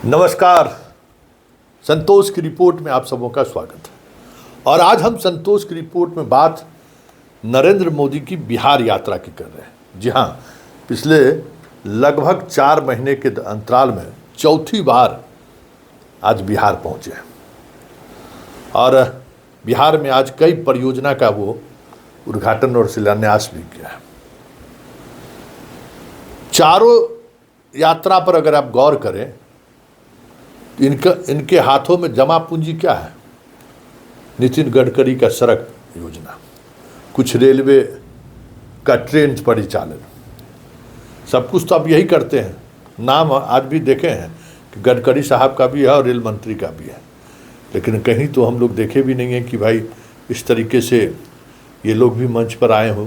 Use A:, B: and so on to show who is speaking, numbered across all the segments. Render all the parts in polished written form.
A: नमस्कार। संतोष की रिपोर्ट में आप सबों का स्वागत है। और आज हम संतोष की रिपोर्ट में बात नरेंद्र मोदी की बिहार यात्रा की कर रहे हैं। जी हाँ, पिछले लगभग 4 महीने के अंतराल में चौथी बार आज बिहार पहुंचे हैं और बिहार में आज कई परियोजना का वो उद्घाटन और शिलान्यास भी किया है। चारों यात्रा पर अगर आप गौर करें, इनके हाथों में जमा पूंजी क्या है? नितिन गडकरी का सड़क योजना, कुछ रेलवे का ट्रेन परिचालन, सब कुछ तो अब यही करते हैं। नाम आज भी देखे हैं कि गडकरी साहब का भी है और रेल मंत्री का भी है, लेकिन कहीं तो हम लोग देखे भी नहीं हैं कि भाई इस तरीके से ये लोग भी मंच पर आए हों।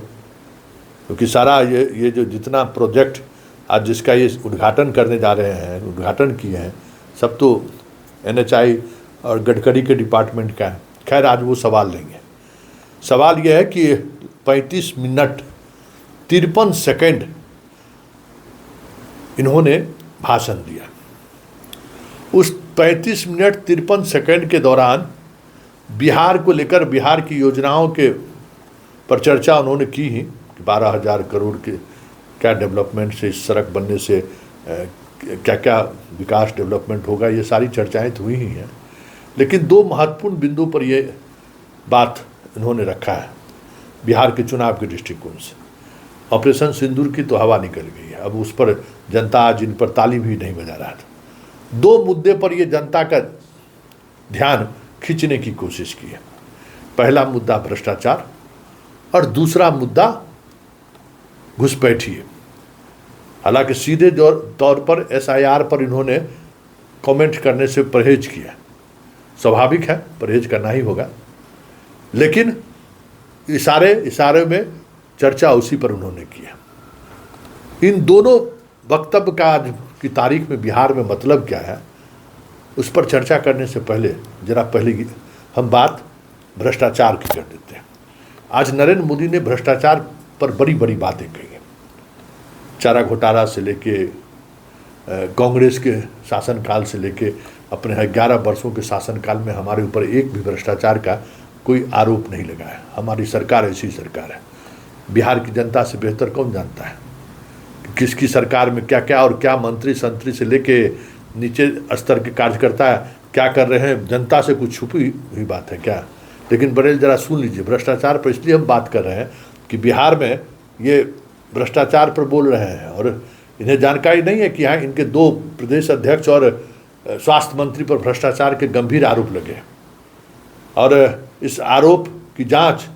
A: क्योंकि सारा ये जो जितना प्रोजेक्ट आज जिसका ये उद्घाटन करने जा रहे हैं, उद्घाटन किए हैं, सब तो NHI और गडकरी के डिपार्टमेंट का है। खैर, आज वो सवाल नहीं है। सवाल यह है कि 35 मिनट 53 सेकंड इन्होंने भाषण दिया। उस 35 मिनट 53 सेकंड के दौरान बिहार को लेकर, बिहार की योजनाओं के पर चर्चा उन्होंने की ही कि 12,000 करोड़ के क्या डेवलपमेंट से, इस सड़क बनने से क्या क्या विकास डेवलपमेंट होगा, ये सारी चर्चाएं तो हुई ही हैं। लेकिन 2 महत्वपूर्ण बिंदु पर ये बात इन्होंने रखा है बिहार के चुनाव के दृष्टिकोण से। ऑपरेशन सिंदूर की तो हवा निकल गई है, अब उस पर जनता आज इन पर ताली भी नहीं बजा रहा था। 2 मुद्दे पर ये जनता का ध्यान खींचने की कोशिश की है। पहला मुद्दा भ्रष्टाचार और दूसरा मुद्दा घुसपैठिए। हालांकि सीधे तौर पर SIR पर इन्होंने कमेंट करने से परहेज किया। स्वाभाविक है, परहेज करना ही होगा, लेकिन इशारे में चर्चा उसी पर उन्होंने किया। इन दोनों वक्तव्य का आज की तारीख में बिहार में मतलब क्या है, उस पर चर्चा करने से पहले पहले हम बात भ्रष्टाचार की कर देते हैं। आज नरेंद्र मोदी ने भ्रष्टाचार पर बड़ी बड़ी बातें कही हैं। चारा घोटाला से लेके कांग्रेस के शासनकाल से लेके अपने 11 वर्षों के शासनकाल में हमारे ऊपर एक भी भ्रष्टाचार का कोई आरोप नहीं लगा है। हमारी सरकार ऐसी सरकार है। बिहार की जनता से बेहतर कौन जानता है कि किसकी सरकार में क्या क्या और क्या मंत्री संतरी से लेके नीचे स्तर के कार्यकर्ता क्या कर रहे हैं। जनता से कुछ छुपी हुई बात है क्या? लेकिन बड़े जरा सुन लीजिए, भ्रष्टाचार पर इसलिए हम बात कर रहे हैं कि बिहार में ये भ्रष्टाचार पर बोल रहे हैं और इन्हें जानकारी नहीं है कि यहाँ इनके 2 प्रदेश अध्यक्ष और स्वास्थ्य मंत्री पर भ्रष्टाचार के गंभीर आरोप लगे और इस आरोप की जांच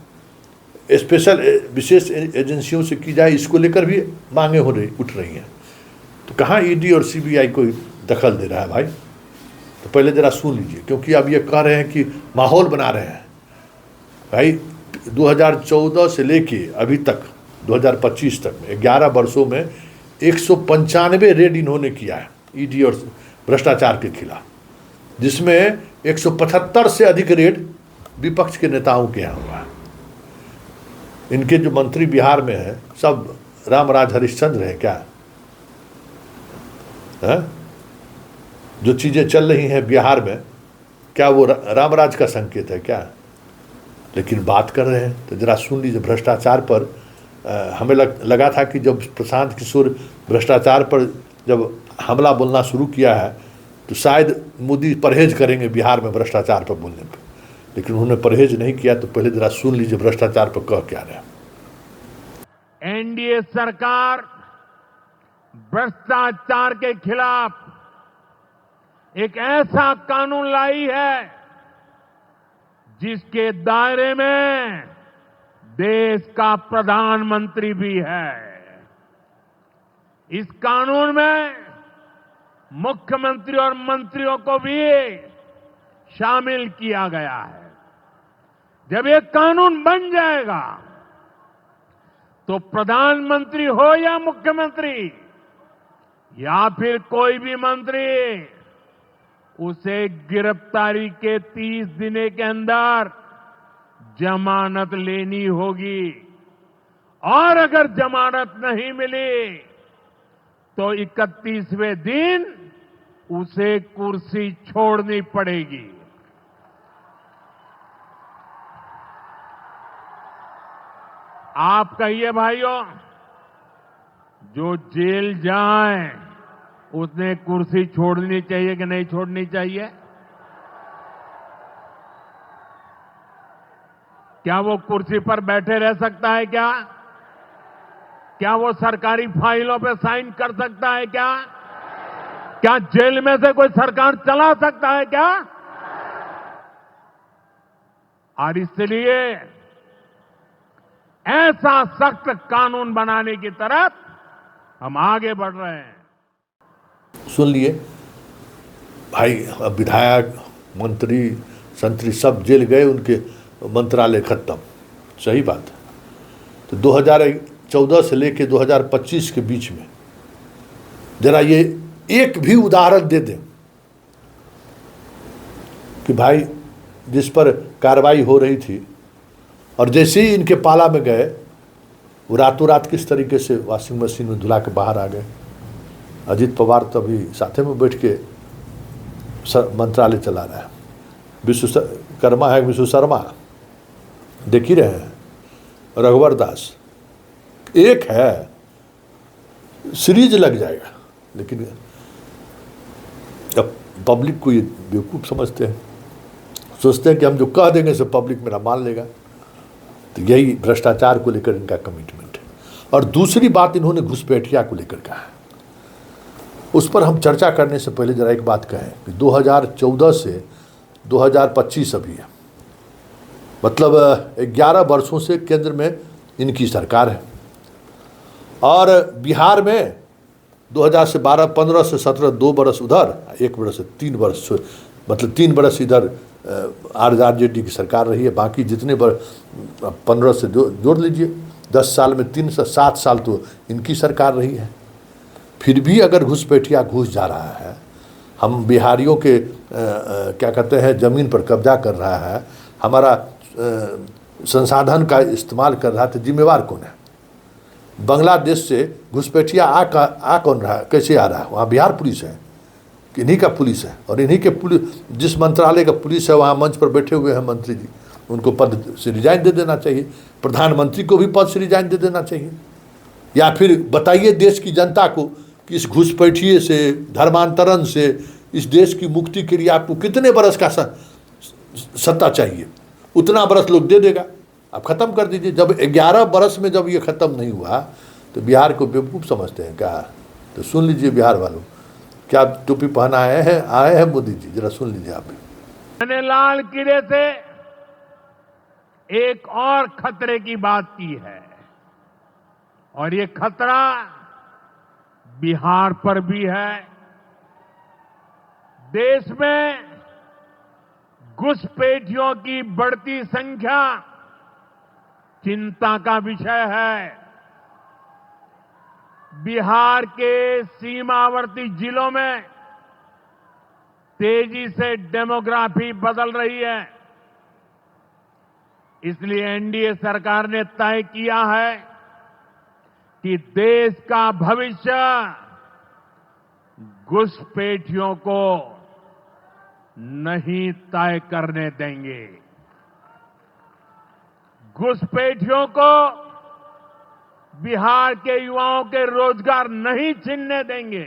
A: विशेष एजेंसियों से की जाए, इसको लेकर भी मांगे उठ रही हैं। तो कहाँ ED और CBI कोई दखल दे रहा है भाई? तो पहले ज़रा सुन लीजिए, क्योंकि अब ये कह रहे हैं कि माहौल बना रहे हैं। भाई 2014 से लेके अभी तक 2025 तक में 11 वर्षों में 195 रेड इन्होंने किया है ED और भ्रष्टाचार के खिलाफ, जिसमें 175 से अधिक रेड विपक्ष के नेताओं के यहाँ हुआ है। इनके जो मंत्री बिहार में हैं सब रामराज हरिश्चंद्र है क्या है? जो चीज़ें चल रही हैं बिहार में, क्या वो रामराज का संकेत है क्या? लेकिन बात कर रहे हैं तो ज़रा सुन लीजिए। भ्रष्टाचार पर हमें लगा था कि जब प्रशांत किशोर भ्रष्टाचार पर जब हमला बोलना शुरू किया है तो शायद मोदी परहेज करेंगे बिहार में भ्रष्टाचार पर बोलने पर, लेकिन उन्होंने परहेज नहीं किया। तो पहले जरा सुन लीजिए भ्रष्टाचार पर कह क्या रहे हैं।
B: NDA सरकार भ्रष्टाचार के खिलाफ एक ऐसा कानून लाई है जिसके दायरे में देश का प्रधानमंत्री भी है। इस कानून में मुख्यमंत्री और मंत्रियों को भी शामिल किया गया है। जब ये कानून बन जाएगा तो प्रधानमंत्री हो या मुख्यमंत्री या फिर कोई भी मंत्री, उसे गिरफ्तारी के 30 दिन के अंदर जमानत लेनी होगी और अगर जमानत नहीं मिली तो 31वें दिन उसे कुर्सी छोड़नी पड़ेगी। आप कहिए भाइयों, जो जेल जाए उसने कुर्सी छोड़नी चाहिए कि नहीं छोड़नी चाहिए? क्या वो कुर्सी पर बैठे रह सकता है क्या? क्या वो सरकारी फाइलों पे साइन कर सकता है क्या? क्या जेल में से कोई सरकार चला सकता है क्या? और इसलिए ऐसा सख्त कानून बनाने की तरफ हम आगे बढ़ रहे हैं।
A: सुन लिए भाई, अब विधायक, मंत्री, संतरी सब जेल गए, उनके मंत्रालय खत्म। सही बात है। तो 2014 से लेकर 2025 के बीच में जरा ये एक भी उदाहरण दे दें कि भाई जिस पर कार्रवाई हो रही थी और जैसे ही इनके पाला में गए, वो रातों रात किस तरीके से वॉशिंग मशीन में धुला के बाहर आ गए। अजीत पवार तो अभी साथे में बैठ के मंत्रालय चला रहा है। विश्वकर्मा है, विश्व शर्मा देख ही रहे हैं, रघुवर दास एक है, सीरीज लग जाएगा। लेकिन अब पब्लिक को ये बेवकूफ़ समझते हैं, सोचते हैं कि हम जो कह देंगे सब पब्लिक मेरा मान लेगा। तो यही भ्रष्टाचार को लेकर इनका कमिटमेंट है। और दूसरी बात इन्होंने घुसपैठिया को लेकर कहा है, उस पर हम चर्चा करने से पहले जरा एक बात कहें कि 2014 से 2025 अभी है, मतलब 11 वर्षों से केंद्र में इनकी सरकार है। और बिहार में 2000 से 12, 15 से 17 2 बरस उधर, 1 बरस से 3 बरस, मतलब 3 बरस इधर आरजेडी की सरकार रही है। बाकी जितने 15 से जोड़ लीजिए, 10 साल में 3 से 7 साल तो इनकी सरकार रही है। फिर भी अगर घुसपैठिया घुस जा रहा है, हम बिहारियों के क्या कहते हैं ज़मीन पर कब्जा कर रहा है, हमारा संसाधन का इस्तेमाल कर रहा है, तो जिम्मेवार कौन है? बांग्लादेश से घुसपैठिया आ कौन रहा है, कैसे आ रहा है? वहाँ बिहार पुलिस है कि इन्हीं का पुलिस है? और इन्हीं के पुलिस, जिस मंत्रालय का पुलिस है, वहाँ मंच पर बैठे हुए हैं मंत्री जी, उनको पद से रिजाइन दे देना चाहिए। प्रधानमंत्री को भी पद से रिजाइन दे देना चाहिए। या फिर बताइए देश की जनता को कि इस घुसपैठिए से, धर्मांतरण से, इस देश की मुक्ति के लिए आपको कितने बरस का सत्ता चाहिए? उतना बरस लोग दे देगा, आप ख़त्म कर दीजिए। जब 11 बरस में जब ये ख़त्म नहीं हुआ तो बिहार को बेवकूफ़ समझते हैं क्या? तो सुन लीजिए बिहार वालों, क्या टोपी पहना आए हैं मोदी जी, जरा सुन लीजिए आप भी।
B: मैंने लाल किले से एक और खतरे की बात की है, और ये खतरा बिहार पर भी है। देश में घुसपैठियों की बढ़ती संख्या चिंता का विषय है। बिहार के सीमावर्ती जिलों में तेजी से डेमोग्राफी बदल रही है। इसलिए एनडीए सरकार ने तय किया है कि देश का भविष्य घुसपैठियों को नहीं तय करने देंगे। घुसपैठियों को बिहार के युवाओं के रोजगार नहीं छीनने देंगे।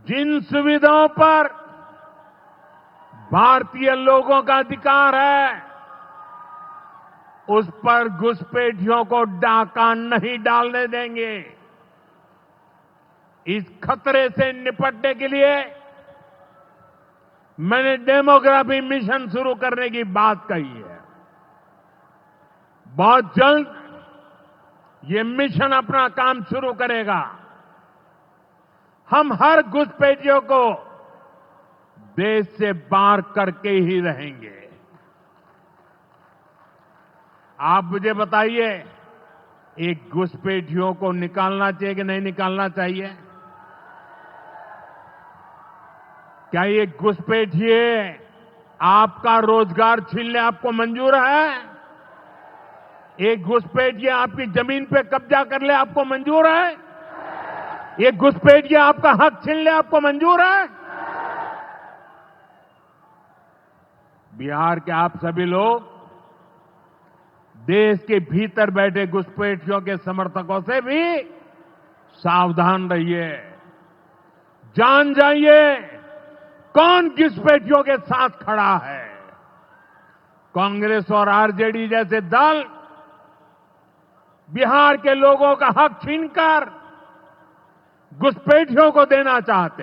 B: जिन सुविधाओं पर भारतीय लोगों का अधिकार है, उस पर घुसपैठियों को डाका नहीं डालने देंगे। इस खतरे से निपटने के लिए मैंने डेमोग्राफी मिशन शुरू करने की बात कही है। बहुत जल्द ये मिशन अपना काम शुरू करेगा। हम हर घुसपैठियों को देश से बाहर करके ही रहेंगे। आप मुझे बताइए, एक घुसपैठियों को निकालना चाहिए कि नहीं निकालना चाहिए? क्या ये घुसपैठिए आपका रोजगार छीनने आपको मंजूर है? एक घुसपैठिए आपकी जमीन पे कब्जा कर ले आपको मंजूर है? ये घुसपैठिया आपका हक छीन ले, आपको मंजूर है? बिहार के आप सभी लोग देश के भीतर बैठे घुसपैठियों के समर्थकों से भी सावधान रहिए। जान जाइए कौन घुसपैठियों के साथ खड़ा है। कांग्रेस और आरजेडी जैसे दल बिहार के लोगों का हक छीनकर घुसपैठियों को देना चाहते हैं।